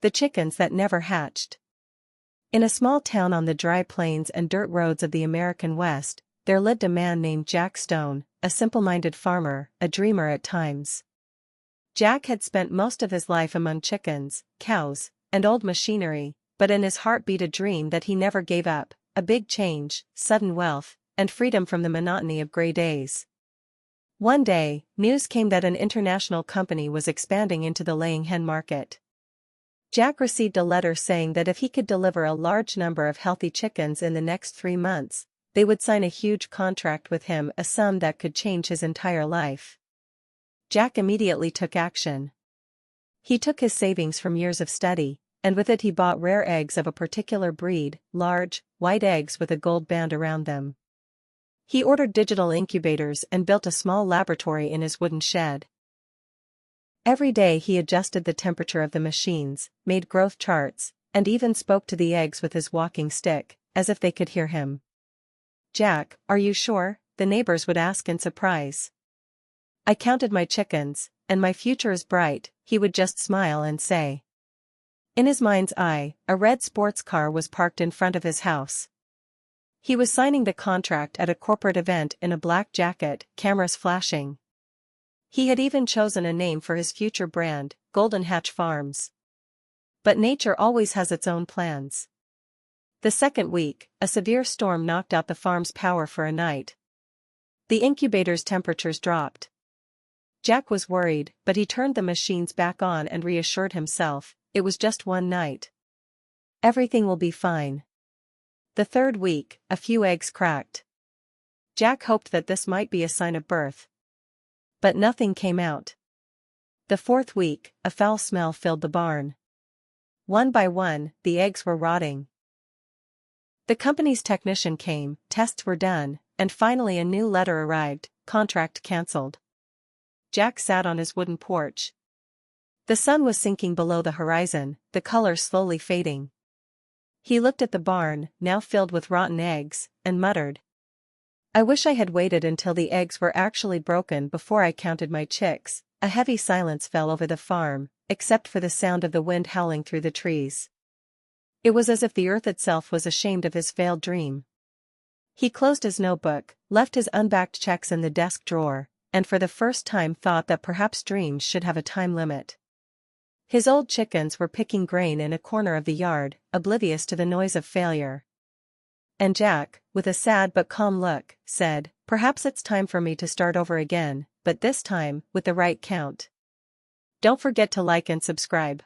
The chickens that never hatched. In a small town on the dry plains and dirt roads of the American West, there lived a man named Jack Stone, a simple-minded farmer, a dreamer at times. Jack had spent most of his life among chickens, cows, and old machinery, but in his heart beat a dream that he never gave up: a big change, sudden wealth, and freedom from the monotony of gray days. One day, news came that an international company was expanding into the laying hen market. Jack received a letter saying that if he could deliver a large number of healthy chickens in the next 3 months, they would sign a huge contract with him, a sum that could change his entire life. Jack immediately took action. He took his savings from years of study, and with it he bought rare eggs of a particular breed, large, white eggs with a gold band around them. He ordered digital incubators and built a small laboratory in his wooden shed. Every day he adjusted the temperature of the machines, made growth charts, and even spoke to the eggs with his walking stick, as if they could hear him. "Jack, are you sure?" the neighbors would ask in surprise. "I counted my chickens, and my future is bright," he would just smile and say. In his mind's eye, a red sports car was parked in front of his house. He was signing the contract at a corporate event in a black jacket, cameras flashing. He had even chosen a name for his future brand, Golden Hatch Farms. But nature always has its own plans. The second week, a severe storm knocked out the farm's power for a night. The incubator's temperatures dropped. Jack was worried, but he turned the machines back on and reassured himself, it was just one night. Everything will be fine. The third week, a few eggs cracked. Jack hoped that this might be a sign of birth. But nothing came out. The fourth week, a foul smell filled the barn. One by one, the eggs were rotting. The company's technician came, tests were done, and finally a new letter arrived: contract cancelled. Jack sat on his wooden porch. The sun was sinking below the horizon, the color slowly fading. He looked at the barn, now filled with rotten eggs, and muttered, "I wish I had waited until the eggs were actually broken before I counted my chicks." A heavy silence fell over the farm, except for the sound of the wind howling through the trees. It was as if the earth itself was ashamed of his failed dream. He closed his notebook, left his unbacked checks in the desk drawer, and for the first time thought that perhaps dreams should have a time limit. His old chickens were picking grain in a corner of the yard, oblivious to the noise of failure. And Jack, with a sad but calm look, said, "Perhaps it's time for me to start over again, but this time, with the right count. Don't forget to like and subscribe."